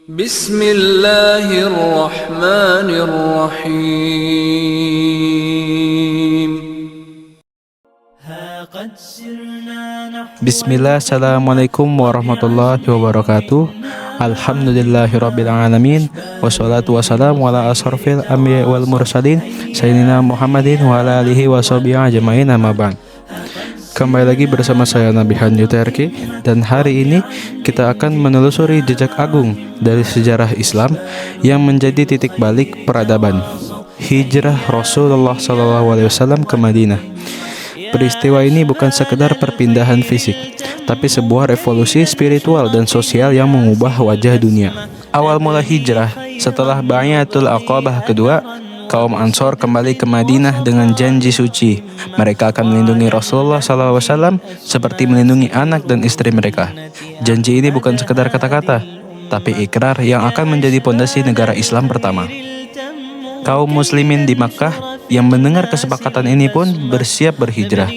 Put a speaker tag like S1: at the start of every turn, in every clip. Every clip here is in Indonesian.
S1: Bismillahirrahmanirrahim.
S2: Bismillah, assalamualaikum warahmatullahi wabarakatuh. Alhamdulillahirabbil alamin. Wassalatu wassalamu ala asrofil anbiya wal mursalin sayyidina Muhammadin wa ala alihi washabihi ajmain, amma ba'd. Kembali lagi bersama saya Nabi Hanyu TRQ, dan hari ini kita akan menelusuri jejak agung dari sejarah Islam yang menjadi titik balik peradaban, hijrah Rasulullah SAW ke Madinah. Peristiwa ini bukan sekedar perpindahan fisik, tapi sebuah revolusi spiritual dan sosial yang mengubah wajah dunia. Awal mula hijrah setelah Bai'atul Aqabah kedua, kaum Ansor kembali ke Madinah dengan janji suci. Mereka akan melindungi Rasulullah SAW seperti melindungi anak dan istri mereka. Janji ini bukan sekedar kata-kata, tapi ikrar yang akan menjadi pondasi negara Islam pertama. Kaum muslimin di Makkah yang mendengar kesepakatan ini pun bersiap berhijrah.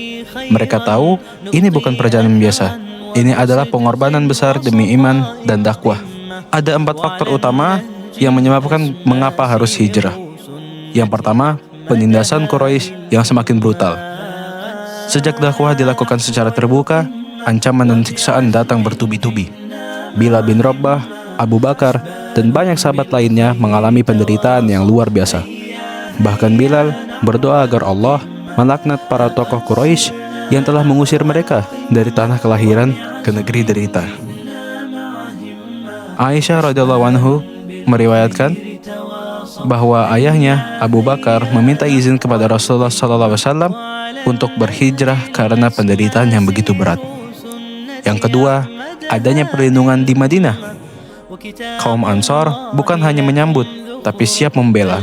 S2: Mereka tahu ini bukan perjalanan biasa. Ini adalah pengorbanan besar demi iman dan dakwah. Ada 4 faktor utama yang menyebabkan mengapa harus hijrah. Yang pertama, penindasan Quraisy yang semakin brutal. Sejak dakwah dilakukan secara terbuka, ancaman dan siksaan datang bertubi-tubi. Bilal bin Rabah, Abu Bakar, dan banyak sahabat lainnya mengalami penderitaan yang luar biasa. Bahkan Bilal berdoa agar Allah melaknat para tokoh Quraisy yang telah mengusir mereka dari tanah kelahiran ke negeri derita. Aisyah radhiyallahu anhu meriwayatkan bahwa ayahnya Abu Bakar meminta izin kepada Rasulullah SAW untuk berhijrah karena penderitaan yang begitu berat. Yang kedua, adanya perlindungan di Madinah. Kaum Ansor bukan hanya menyambut, tapi siap membela.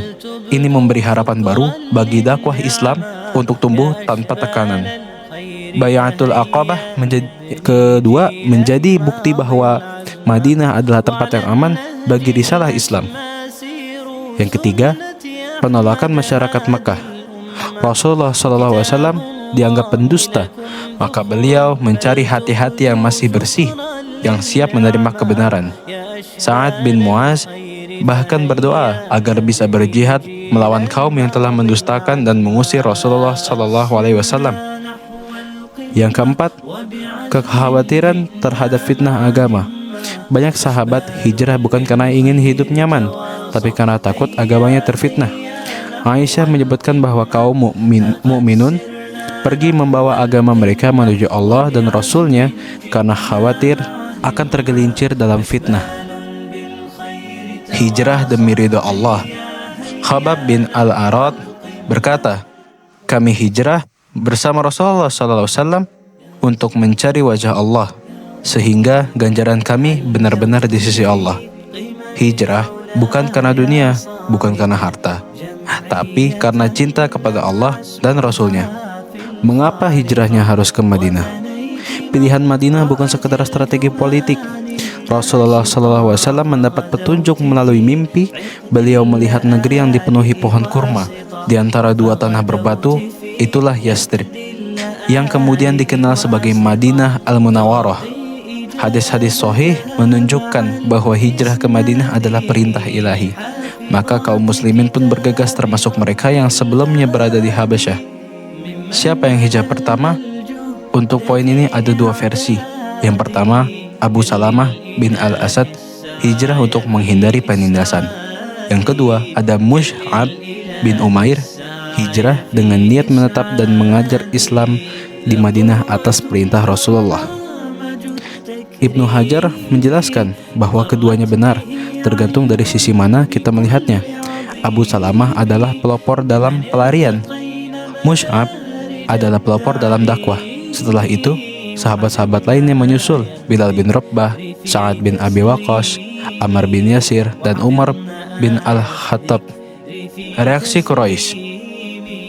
S2: Ini memberi harapan baru bagi dakwah Islam untuk tumbuh tanpa tekanan. Bai'atul Aqabah kedua menjadi bukti bahwa Madinah adalah tempat yang aman bagi risalah Islam. Yang ketiga, penolakan masyarakat Makkah. Rasulullah SAW dianggap pendusta, maka beliau mencari hati-hati yang masih bersih, yang siap menerima kebenaran. Sa'ad bin Mu'az bahkan berdoa agar bisa berjihad melawan kaum yang telah mendustakan dan mengusir Rasulullah SAW. Yang keempat, kekhawatiran terhadap fitnah agama. Banyak sahabat hijrah bukan karena ingin hidup nyaman, tapi karena takut agamanya terfitnah. Aisyah menyebutkan bahwa kaum mukminun pergi membawa agama mereka menuju Allah dan Rasul-Nya karena khawatir akan tergelincir dalam fitnah. Hijrah demi ridha Allah. Khabbab bin Al-Arad berkata, kami hijrah bersama Rasulullah SAW untuk mencari wajah Allah, sehingga ganjaran kami benar-benar di sisi Allah. Hijrah bukan karena dunia, bukan karena harta, tapi karena cinta kepada Allah dan Rasul-Nya. Mengapa hijrahnya harus ke Madinah? Pilihan Madinah bukan sekedar strategi politik. Rasulullah SAW mendapat petunjuk melalui mimpi. Beliau melihat negeri yang dipenuhi pohon kurma di antara 2 tanah berbatu. Itulah Yathrib, yang kemudian dikenal sebagai Madinah Al-Munawwarah. Hadis-hadis sahih menunjukkan bahwa hijrah ke Madinah adalah perintah ilahi. Maka kaum muslimin pun bergegas, termasuk mereka yang sebelumnya berada di Habasyah. Siapa yang hijrah pertama? Untuk poin ini ada 2 versi. Yang pertama, Abu Salamah bin Al-Asad hijrah untuk menghindari penindasan. Yang kedua, ada Mus'ab bin Umair hijrah dengan niat menetap dan mengajar Islam di Madinah atas perintah Rasulullah. Ibnu Hajar menjelaskan bahwa keduanya benar, tergantung dari sisi mana kita melihatnya. Abu Salamah adalah pelopor dalam pelarian. Mus'ab adalah pelopor dalam dakwah. Setelah itu, sahabat-sahabat lainnya menyusul: Bilal bin Rabah, Sa'ad bin Abi Waqqas, Ammar bin Yasir, dan Umar bin Al-Khattab. Reaksi Quraisy.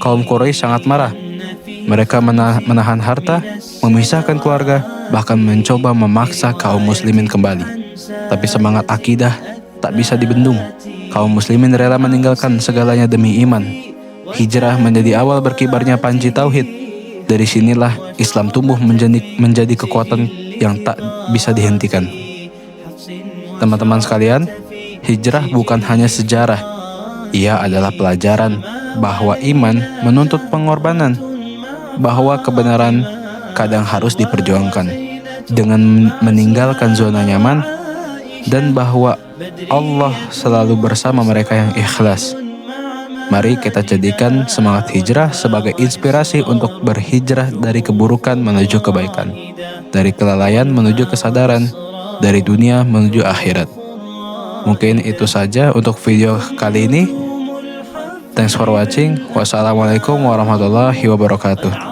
S2: Kaum Quraisy sangat marah. Mereka menahan harta, memisahkan keluarga, bahkan mencoba memaksa kaum muslimin kembali. Tapi semangat akidah tak bisa dibendung. Kaum muslimin rela meninggalkan segalanya demi iman. Hijrah menjadi awal berkibarnya panji tauhid. Dari sinilah Islam tumbuh menjadi kekuatan yang tak bisa dihentikan. Teman-teman sekalian, Hijrah bukan hanya sejarah, ia adalah pelajaran bahwa iman menuntut pengorbanan, bahwa kebenaran kadang harus diperjuangkan dengan meninggalkan zona nyaman, dan bahwa Allah selalu bersama mereka yang ikhlas. Mari kita jadikan semangat hijrah sebagai inspirasi untuk berhijrah dari keburukan menuju kebaikan, dari kelalaian menuju kesadaran, dari dunia menuju akhirat. Mungkin itu saja untuk video kali ini. Thanks for watching. Wassalamualaikum warahmatullahi wabarakatuh.